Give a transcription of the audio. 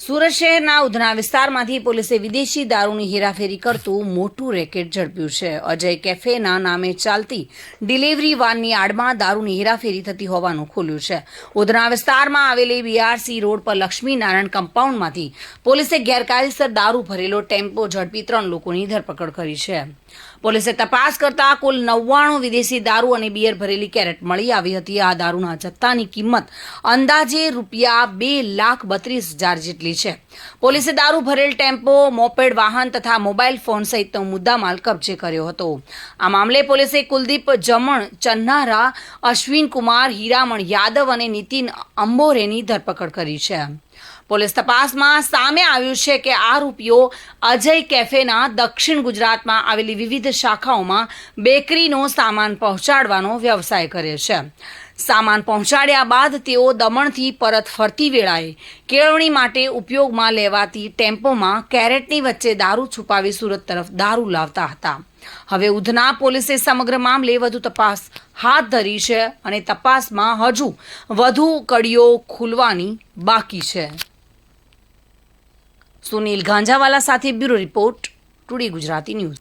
સુરત શહેરના ઉધના વિસ્તારમાંથી પોલીસે વિદેશી દારૂની હેરાફેરી કરતું મોટું રેકેટ ઝડપ્યું છે. અજય કેફેના નામે ચાલતી ડિલિવરી વાનની આડમાં દારૂની હેરાફેરી થતી હોવાનું ખુલ્યું છે. ઉધના વિસ્તારમાં આવેલી BRC રોડ પર લક્ષ્મીનારાયણ કમ્પાઉન્ડમાંથી પોલીસે ગેરકાયદેસર દારૂ ભરેલો ટેમ્પો ઝડપી 3 લોકોની ધરપકડ કરી છે. પોલીસે તપાસ કરતા કુલ 99 વિદેશી દારૂ અને બિયર ભરેલી કેરેટ મળી આવી હતી. આ દારૂના જથ્થાની કિંમત અંદાજે ₹2,32,000 જેટલી છે. પોલીસે દારૂ ભરેલ ટેમ્પો, મોપેડ વાહન તથા મોબાઈલ ફોન સહિતનો મુદ્દામાલ કબજે કર્યો હતો. આ મામલે પોલીસે કુલદીપ જમણ ચન્નારા, અશ્વિન કુમાર હીરામણ યાદવ અને નીતિન અંબોરેની ધરપકડ કરી છે. પોલીસ તપાસમાં સામે આવ્યું છે કે આરોપીઓ અજય કેફેના દક્ષિણ ગુજરાતમાં આવેલી વિવિધ શાખાઓમાં બેકરીનો સામાન પહોંચાડવાનો વ્યવસાય કરે છે. સામાન પહોંચાડ્યા બાદ તેઓ દમણથી પરત ફરતી વેળાએ કેળવણી માટે ઉપયોગમાં લેવાતી ટેમ્પોમાં કેરેટની વચ્ચે દારૂ છુપાવી સુરત તરફ દારૂ લાવતા હતા. હવે ઉધના પોલીસે સમગ્ર મામલે વધુ તપાસ હાથ ધરી છે અને તપાસમાં હજુ વધુ કડીઓ ખુલવાની બાકી છે. સુનિલ ગાંજાવાલા સાથે bureau report, today Gujarati news.